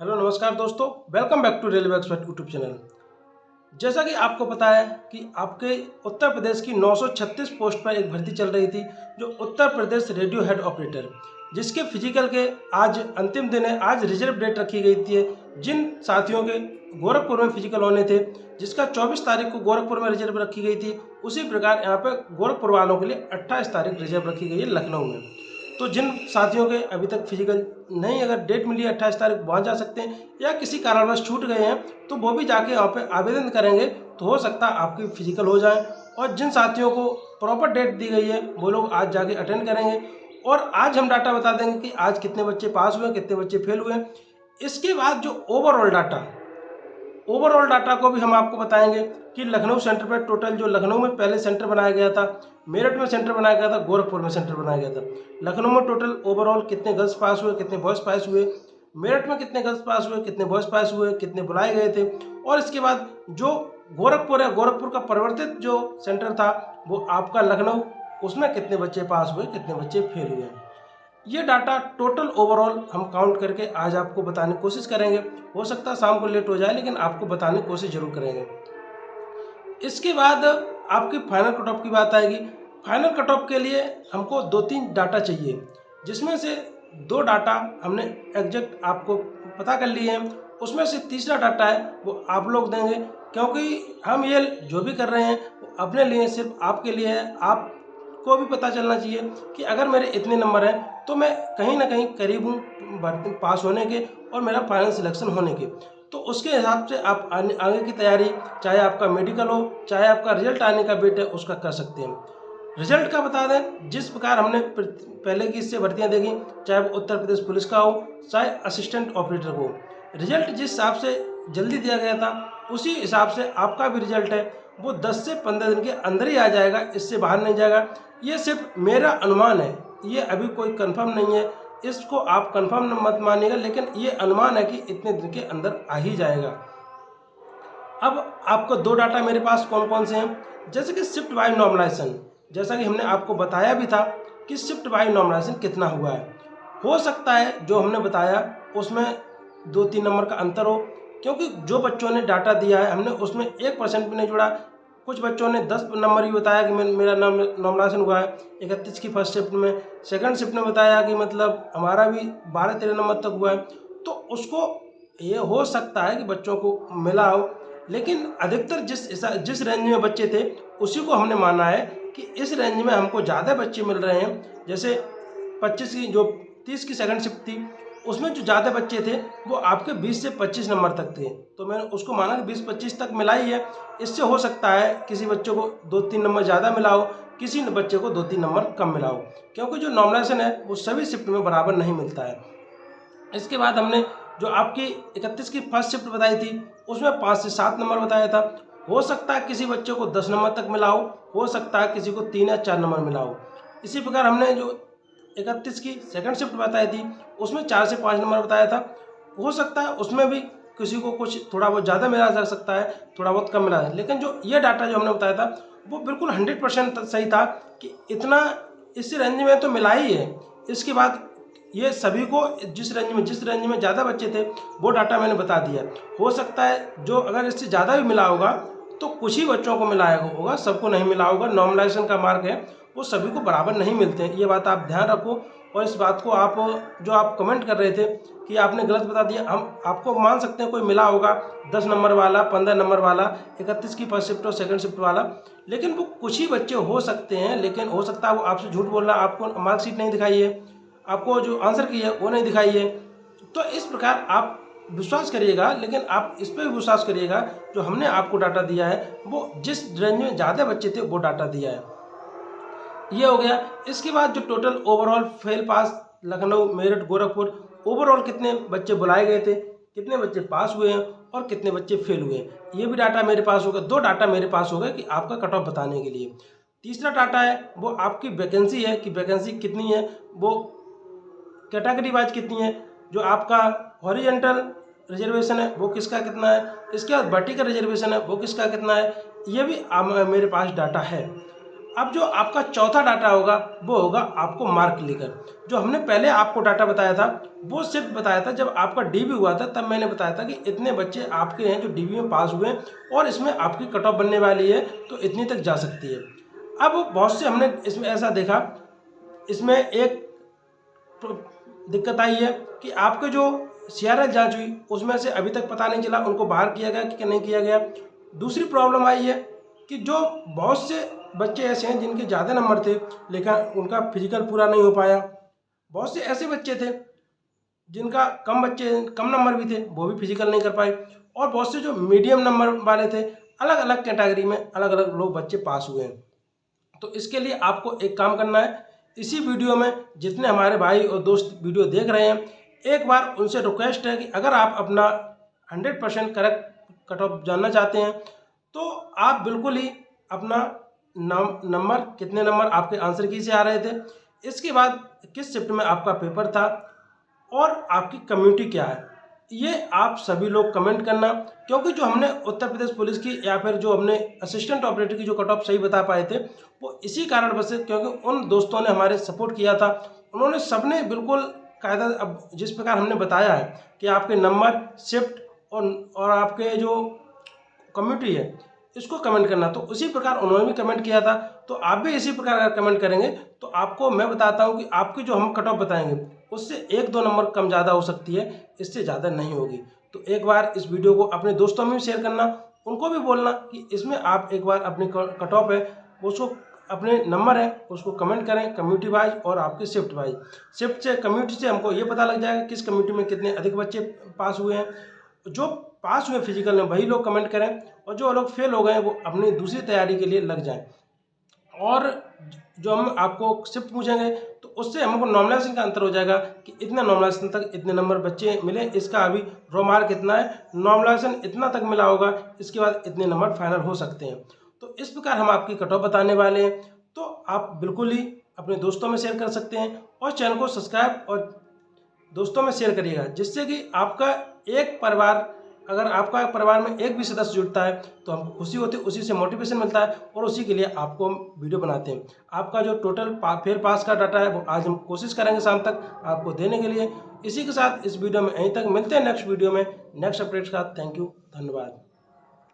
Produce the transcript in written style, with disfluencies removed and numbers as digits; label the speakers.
Speaker 1: Hello नमस्कार दोस्तों, welcome back to railway expert YouTube channel. जैसा कि आपको पता है कि आपके उत्तर प्रदेश की 936 पोस्ट पर एक भर्ती चल रही थी, जो Uttar Pradesh radio head operator, जिसके फिजिकल के आज अंतिम दिन है। आज रिजर्व डेट रखी गई थी। जिन साथियों के गोरखपुर में फिजिकल होने थे, जिसका 24 तारीख को गोरखपुर में रिजर्व रखी गई थी, उसी प्रकार यहाँ पर गोरखपुर वालों के लिए 28 तारीख रिजर्व रखी गई है लखनऊ में। तो जिन साथियों के अभी तक फिजिकल नहीं, अगर डेट मिली है 28 तारीख, वहाँ जा सकते हैं, या किसी कारणवश छूट गए हैं तो वो भी जाके वहाँ पे आवेदन करेंगे, तो हो सकता है आपकी फिजिकल हो जाए। और जिन साथियों को प्रॉपर डेट दी गई है वो लोग आज जाके अटेंड करेंगे। और आज हम डाटा बता देंगे कि आज कितने बच्चे पास हुए, कितने बच्चे फेल हुए। इसके बाद जो ओवरऑल डाटा को भी हम आपको बताएंगे कि लखनऊ सेंटर पर टोटल, जो लखनऊ में पहले सेंटर बनाया गया था, मेरठ में सेंटर बनाया गया था, गोरखपुर में सेंटर बनाया गया था। लखनऊ में टोटल ओवरऑल कितने गर्ल्स पास हुए, कितने बॉयज़ पास हुए, मेरठ में कितने गर्ल्स पास हुए, कितने बॉयज़ पास हुए, कितने बुलाए गए थे। और इसके बाद जो गोरखपुर है, गोरखपुर का परिवर्तित जो सेंटर था वो आपका लखनऊ, उसमें कितने बच्चे पास हुए, कितने बच्चे फेल हुए। ये डाटा टोटल ओवरऑल हम काउंट करके आज आपको बताने की कोशिश करेंगे। हो सकता है शाम को लेट हो जाए, लेकिन आपको बताने की कोशिश जरूर करेंगे। इसके बाद आपकी फाइनल कट ऑफ की बात आएगी। फाइनल कट ऑफ के लिए हमको 2-3 डाटा चाहिए, जिसमें से 2 डाटा हमने एग्जैक्ट आपको पता कर लिए हैं। उसमें से तीसरा डाटा है वो आप लोग देंगे, क्योंकि हम ये जो भी कर रहे हैं वो अपने लिए, सिर्फ आपके लिए है। आपको भी पता चलना चाहिए कि अगर मेरे इतने नंबर हैं तो मैं कहीं ना कहीं करीब हूँ पास होने के और मेरा फाइनल सिलेक्शन होने के। तो उसके हिसाब से आप आगे की तैयारी, चाहे आपका मेडिकल हो, चाहे आपका रिजल्ट आने का वेट है, उसका कर सकते हैं। रिजल्ट का बता दें, जिस प्रकार हमने पहले की इससे भर्तियां देखी, चाहे वो उत्तर प्रदेश पुलिस का हो, चाहे असिस्टेंट ऑपरेटर को, रिजल्ट जिस हिसाब से जल्दी दिया गया था, उसी हिसाब से आपका भी रिजल्ट है वो 10 से 15 दिन के अंदर ही आ जाएगा, इससे बाहर नहीं जाएगा। ये सिर्फ मेरा अनुमान है, ये अभी कोई कंफर्म नहीं है, इसको आप कंफर्म मत मानिएगा, लेकिन ये अनुमान है कि इतने दिन के अंदर आ ही जाएगा। अब आपको 2 डाटा मेरे पास कौन कौन से हैं, जैसे कि शिफ्ट बाय नॉर्मलाइजेशन, जैसा कि हमने आपको बताया भी था कि शिफ्ट बाय नॉर्मलाइजेशन कितना हुआ है। हो सकता है जो हमने बताया उसमें 2-3 नंबर का अंतर हो, क्योंकि जो बच्चों ने डाटा दिया है हमने उसमें 1% भी नहीं जुड़ा। कुछ बच्चों ने 10 नंबर ही बताया कि मेरा नाम नॉमिनेशन हुआ है 31 की फर्स्ट शिफ्ट में। सेकंड शिफ्ट ने बताया कि मतलब हमारा भी 12-13 नंबर तक हुआ है। तो उसको ये हो सकता है कि बच्चों को मिला हो, लेकिन अधिकतर जिस रेंज में बच्चे थे उसी को हमने माना है कि इस रेंज में हमको ज़्यादा बच्चे मिल रहे हैं। जैसे 25 की जो 30 की सेकंड शिफ्ट थी, उसमें जो ज़्यादा बच्चे थे वो आपके 20 से 25 नंबर तक थे, तो मैंने उसको माना कि 20-25 तक मिला ही है। इससे हो सकता है किसी बच्चे को 2-3 नंबर ज़्यादा मिला हो, किसी बच्चे को 2-3 नंबर कम मिला हो, क्योंकि जो नॉमिनेशन है वो सभी शिफ्ट में बराबर नहीं मिलता है। इसके बाद हमने जो आपकी 31 की फर्स्ट शिफ्ट बताई थी, उसमें 5 से 7 नंबर बताया था। हो सकता है किसी बच्चे को 10 नंबर तक मिला हो सकता है किसी को 3 या 4 नंबर मिला हो। इसी प्रकार हमने जो 31 की सेकंड शिफ्ट बताई थी, उसमें 4 से 5 नंबर बताया था। हो सकता है उसमें भी किसी को कुछ थोड़ा बहुत ज़्यादा मिला जा सकता है, थोड़ा बहुत कम मिला है, लेकिन जो ये डाटा जो हमने बताया था वो बिल्कुल 100% सही था कि इतना इस रेंज में तो मिला ही है। इसके बाद ये सभी को जिस रेंज में ज़्यादा बच्चे थे वो डाटा मैंने बता दिया। हो सकता है जो अगर इससे ज़्यादा भी मिला होगा तो कुछ ही बच्चों को मिला होगा, सबको नहीं मिला होगा। नॉर्मलाइजेशन का मार्क है वो सभी को बराबर नहीं मिलते हैं, ये बात आप ध्यान रखो। और इस बात को आप कमेंट कर रहे थे कि आपने गलत बता दिया, हम आपको मान सकते हैं कोई मिला होगा 10 नंबर वाला, 15 नंबर वाला, 31 की फर्स्ट शिफ्ट और सेकंड शिफ्ट वाला, लेकिन वो कुछ ही बच्चे हो सकते हैं। लेकिन हो सकता है वो आपसे झूठ बोल रहा है, आपको मार्कशीट नहीं दिखाई है, आपको जो आंसर की है वो नहीं दिखाई है। तो इस प्रकार आप विश्वास करिएगा, लेकिन आप इस पर भी विश्वास करिएगा जो हमने आपको डाटा दिया है वो जिस रेंज में ज़्यादा बच्चे थे वो डाटा दिया है। ये हो गया। इसके बाद जो total overall fail pass Lucknow, Meerut, Gorakhpur, overall कितने बच्चे बुलाए गए थे, कितने बच्चे पास हुए हैं और कितने बच्चे फेल हुए हैं, ये भी डाटा मेरे पास होगा। 2 डाटा मेरे पास होगा कि आपका कट ऑफ बताने के लिए। तीसरा डाटा है वो आपकी वैकेंसी है कि वैकेंसी कितनी है, वो कैटेगरी वाइज कितनी है। जो आपका हॉरिजेंटल रिजर्वेशन है वो किसका कितना है, इसके बाद वर्टिकल रिजर्वेशन है वो किसका कितना है, ये भी मेरे पास डाटा है। अब जो आपका चौथा डाटा होगा वो होगा आपको मार्क लेकर। जो हमने पहले आपको डाटा बताया था वो सिर्फ बताया था जब आपका डीबी हुआ था, तब मैंने बताया था कि इतने बच्चे आपके हैं जो डीबी में पास हुए और इसमें आपकी कट ऑफ बनने वाली है तो इतनी तक जा सकती है। अब बहुत से हमने इसमें ऐसा देखा, इसमें एक दिक्कत आई है कि आपके जो सीआरएल जांच हुई उसमें से अभी तक पता नहीं चला उनको बाहर किया गया कि नहीं किया गया। दूसरी प्रॉब्लम आई है कि जो बहुत से बच्चे ऐसे हैं जिनके ज़्यादा नंबर थे लेकिन उनका फिजिकल पूरा नहीं हो पाया। बहुत से ऐसे बच्चे थे जिनका कम नंबर भी थे, वो भी फिजिकल नहीं कर पाए। और बहुत से जो मीडियम नंबर वाले थे, अलग अलग कैटेगरी में अलग अलग लोग बच्चे पास हुए हैं। तो इसके लिए आपको एक काम करना है, इसी वीडियो में जितने हमारे भाई और दोस्त वीडियो देख रहे हैं, एक बार उनसे रिक्वेस्ट है कि अगर आप अपना 100% करेक्ट कट ऑफ जानना चाहते हैं तो आप बिल्कुल ही अपना नंबर, कितने नंबर आपके आंसर की से आ रहे थे, इसके बाद किस शिफ्ट में आपका पेपर था और आपकी कम्युनिटी क्या है, ये आप सभी लोग कमेंट करना। क्योंकि जो हमने उत्तर प्रदेश पुलिस की या फिर जो हमने असिस्टेंट ऑपरेटर की जो कट ऑफ सही बता पाए थे वो इसी कारण बस, क्योंकि उन दोस्तों ने हमारे सपोर्ट किया था। उन्होंने सबने बिल्कुल कायदा, अब जिस प्रकार हमने बताया है कि आपके नंबर, शिफ्ट और आपके जो कम्युनिटी है इसको कमेंट करना, तो उसी प्रकार उन्होंने भी कमेंट किया था। तो आप भी इसी प्रकार अगर कमेंट करेंगे तो आपको मैं बताता हूँ कि आपकी जो हम कट ऑफ बताएंगे उससे 1-2 नंबर कम ज़्यादा हो सकती है, इससे ज़्यादा नहीं होगी। तो एक बार इस वीडियो को अपने दोस्तों में भी शेयर करना, उनको भी बोलना कि इसमें आप एक बार अपनी कट ऑफ है उसको, अपने नंबर है उसको कमेंट करें कम्युनिटी वाइज और आपके शिफ्ट वाइज। शिफ्ट से, कम्युनिटी से हमको ये पता लग जाएगा किस कम्युनिटी में कितने अधिक बच्चे पास हुए हैं। जो पास हुए फिजिकल में वही लोग कमेंट करें और जो लोग फेल हो गए हैं वो अपनी दूसरी तैयारी के लिए लग जाएं। और जो हम आपको शिफ्ट पूछेंगे तो उससे हमको नॉर्मलाइजेशन का अंतर हो जाएगा कि इतने नॉर्मलाइजेशन तक इतने नंबर बच्चे मिले, इसका अभी रो मार्क इतना है, नॉर्मलाइजेशन इतना तक मिला होगा, इसके बाद इतने नंबर फाइनल हो सकते हैं। तो इस प्रकार हम आपकी कट ऑफ बताने वाले हैं। तो आप बिल्कुल ही अपने दोस्तों में शेयर कर सकते हैं और चैनल को सब्सक्राइब और दोस्तों में शेयर करिएगा, जिससे कि आपका एक परिवार, अगर आपका परिवार में एक भी सदस्य जुड़ता है तो हमको खुशी होती है, उसी से मोटिवेशन मिलता है और उसी के लिए आपको हम वीडियो बनाते हैं। आपका जो टोटल फेयर पास का डाटा है वो आज हम कोशिश करेंगे शाम तक आपको देने के लिए। इसी के साथ इस वीडियो में यहीं तक, मिलते हैं नेक्स्ट वीडियो में नेक्स्ट अपडेट्स का। थैंक यू, धन्यवाद।